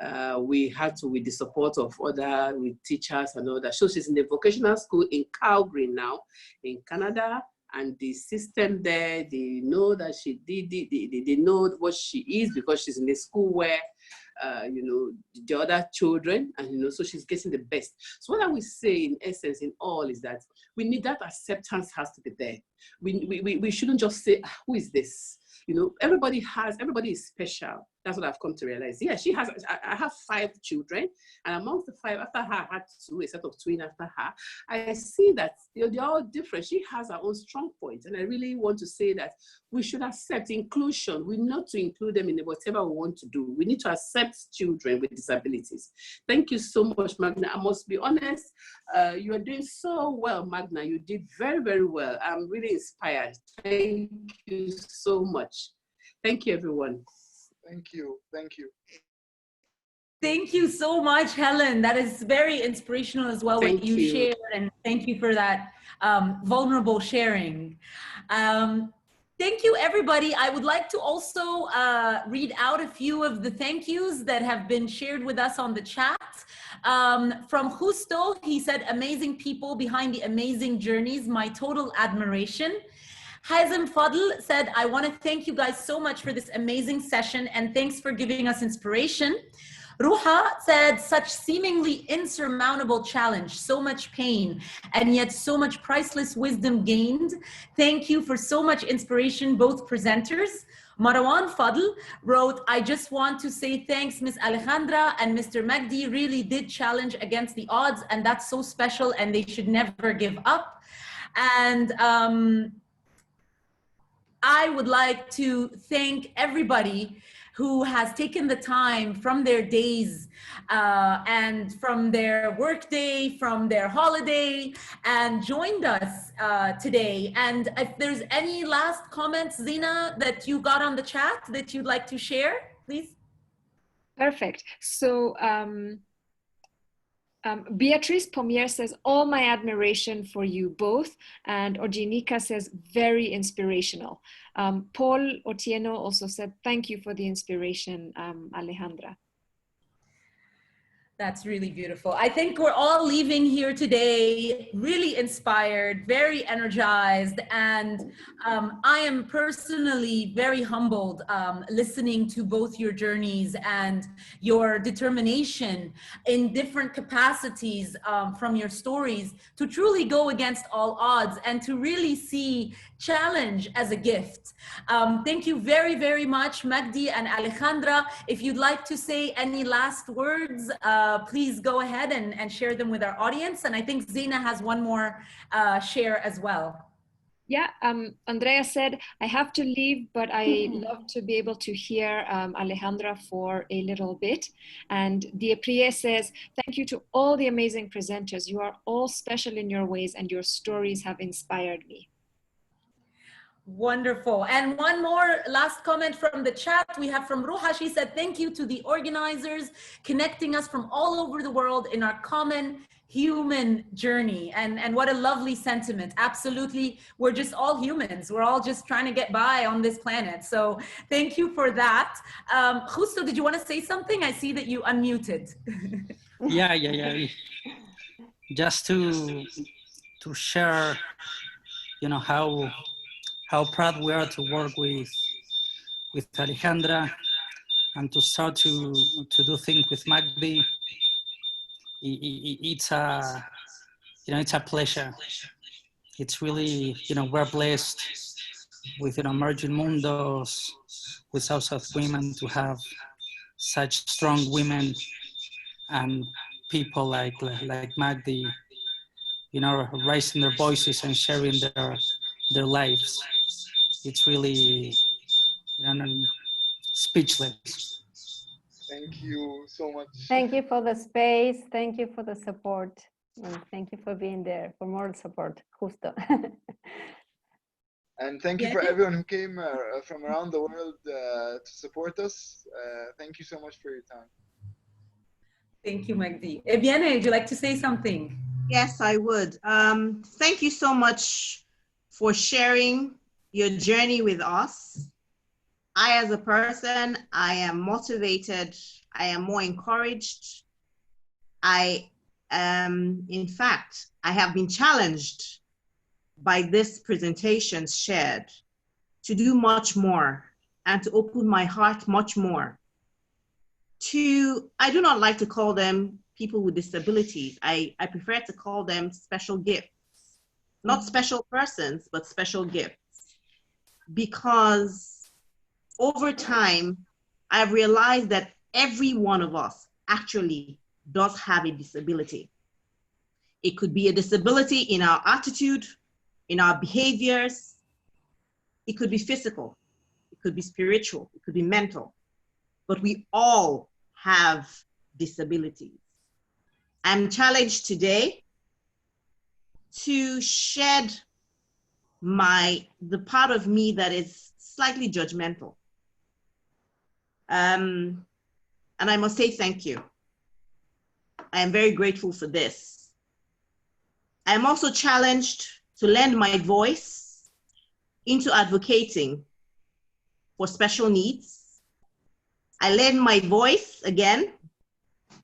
had to, with the support of with teachers and all that. So she's in the vocational school in Calgary now, in Canada. And the system there, they know that she did, they know what she is, because she's in a school where, you know, the other children, and, you know, so she's getting the best. So what I would say in essence, in all, is that we need that acceptance has to be there. We shouldn't just say, who is this? You know, everybody is special. That's what I've come to realize. Yeah, I have 5 children, and amongst the 5, after her, I had 2, a set of twins after her. I see that, you know, they're all different. She has her own strong points, and I really want to say that we should accept inclusion. We need to include them in whatever we want to do. We need to accept children with disabilities. Thank you so much, Magna. I must be honest, you are doing so well, Magna. You did very, very well. I'm really inspired. Thank you so much. Thank you, everyone. Thank you. Thank you. Thank you so much, Helen. That is very inspirational as well, what you shared, and thank you for that vulnerable sharing. Thank you, everybody. I would like to also read out a few of the thank yous that have been shared with us on the chat. From Justo, he said, amazing people behind the amazing journeys, my total admiration. Hazem Fadl said, I want to thank you guys so much for this amazing session, and thanks for giving us inspiration. Ruha said, such seemingly insurmountable challenge, so much pain, and yet so much priceless wisdom gained. Thank you for so much inspiration, both presenters. Marwan Fadl wrote, I just want to say thanks, Ms. Alejandra and Mr. MAGDY really did challenge against the odds, and that's so special, and they should never give up. And I would like to thank everybody who has taken the time from their days and from their work day, from their holiday, and joined us today. And if there's any last comments, Zina, that you got on the chat that you'd like to share, please. Perfect. So Beatrice Pomier says, all my admiration for you both. And Orginica says, very inspirational. Paul Otieno also said, thank you for the inspiration, Alejandra. That's really beautiful. I think we're all leaving here today really inspired, very energized, and I am personally very humbled listening to both your journeys and your determination in different capacities from your stories to truly go against all odds and to really see challenge as a gift. Thank you very, very much, MAGDY and Alejandra. If you'd like to say any last words, please go ahead and share them with our audience. And I think Zena has one more share as well. Yeah, Andrea said, I have to leave, but I love to be able to hear Alejandra for a little bit. And Dieprie says, thank you to all the amazing presenters. You are all special in your ways and your stories have inspired me. Wonderful. And one more last comment from the chat. We have from Ruha. She said, thank you to the organizers connecting us from all over the world in our common human journey. And what a lovely sentiment. Absolutely. We're just all humans. We're all just trying to get by on this planet. So thank you for that. Justo, did you want to say something? I see that you unmuted. Yeah. Just to share, you know, how proud we are to work with Alejandra and to start to do things with MAGDY. It's a, you know, it's a pleasure. It's really, you know, we're blessed with, you know, Emerging Mundos, with South women to have such strong women and people like MAGDY, you know, raising their voices and sharing their lives. It's really, you know, speechless. Thank you so much. Thank you for the space. Thank you for the support. And thank you for being there, for moral support, Justo. And thank you for everyone who came from around the world to support us. Thank you so much for your time. Thank you, MAGDY. Ebiene, would you like to say something? Yes, I would. Thank you so much for sharing your journey with us. I, as a person, I am motivated. I am more encouraged. In fact, I have been challenged by this presentation shared to do much more and to open my heart much more to, I do not like to call them people with disabilities. I prefer to call them special gifts, not special persons, but special gifts. Because over time, I've realized that every one of us actually does have a disability. It could be a disability in our attitude, in our behaviors. It could be physical, it could be spiritual, it could be mental, but we all have disabilities. I'm challenged today to shed the part of me that is slightly judgmental. And I must say thank you. I am very grateful for this. I am also challenged to lend my voice into advocating for special needs. I lend my voice again,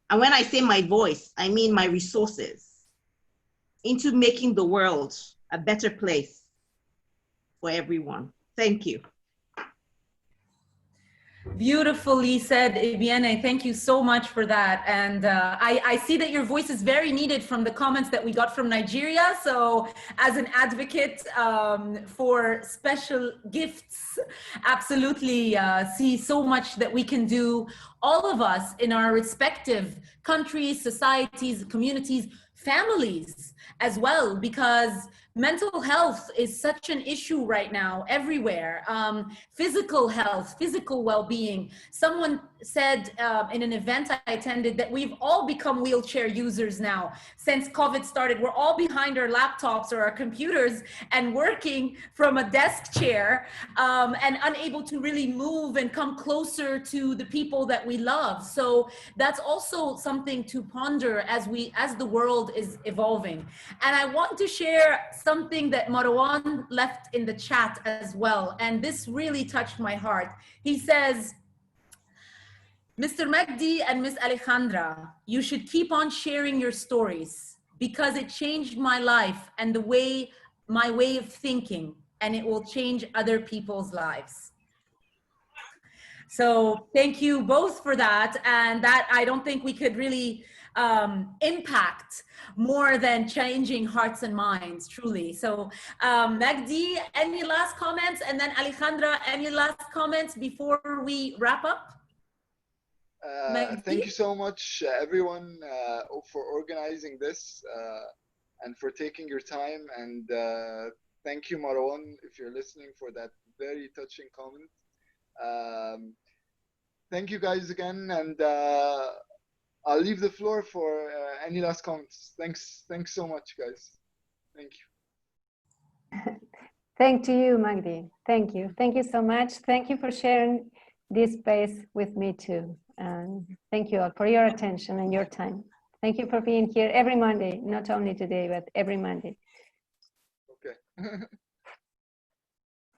and when I say my voice, I mean my resources, into making the world a better place for everyone. Thank you. Beautifully said, Ebiene. Thank you so much for that. And I see that your voice is very needed from the comments that we got from Nigeria. So as an advocate for special gifts, absolutely see so much that we can do, all of us in our respective countries, societies, communities, families as well, because mental health is such an issue right now everywhere. Physical health, physical well-being. Someone said in an event I attended that we've all become wheelchair users now. Since COVID started, we're all behind our laptops or our computers and working from a desk chair and unable to really move and come closer to the people that we love. So that's also something to ponder as the world is evolving. And I want to share something that Marwan left in the chat as well. And this really touched my heart. He says, Mr. MAGDY and Ms. Alejandra, you should keep on sharing your stories because it changed my life and my way of thinking, and it will change other people's lives. So thank you both for that. And that, I don't think we could really impact more than changing hearts and minds, truly. So Magdi, any last comments? And then Alejandra, any last comments before we wrap up? Thank you so much, everyone, for organizing this and for taking your time. And thank you, Marwan, if you're listening, for that very touching comment. Thank you guys again, and I'll leave the floor for any last comments. Thanks so much, guys. Thank you. Thank you, Magdi. Thank you so much. Thank you for sharing this space with me too. And thank you all for your attention and your time. Thank you for being here every Monday, not only today, but every Monday. Okay.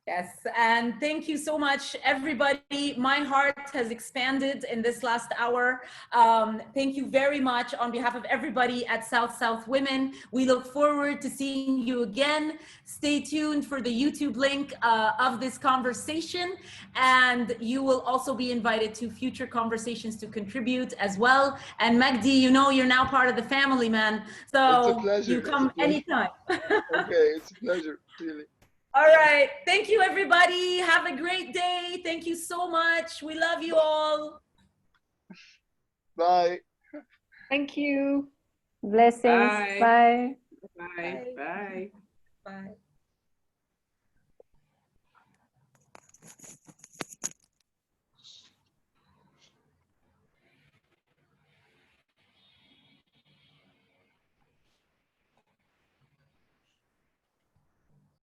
Yes, and thank you so much, everybody. My heart has expanded in this last hour. Thank you very much on behalf of everybody at South Women. We look forward to seeing you again. Stay tuned for the YouTube link of this conversation, and you will also be invited to future conversations to contribute as well. And Magdi, you know you're now part of the family, man. So it's a pleasure. you come anytime. Okay, it's a pleasure, really. All right. Thank you, everybody. Have a great day. Thank you so much. We love you all. Bye. Thank you. Blessings. Bye. Bye. Bye. Bye. Bye.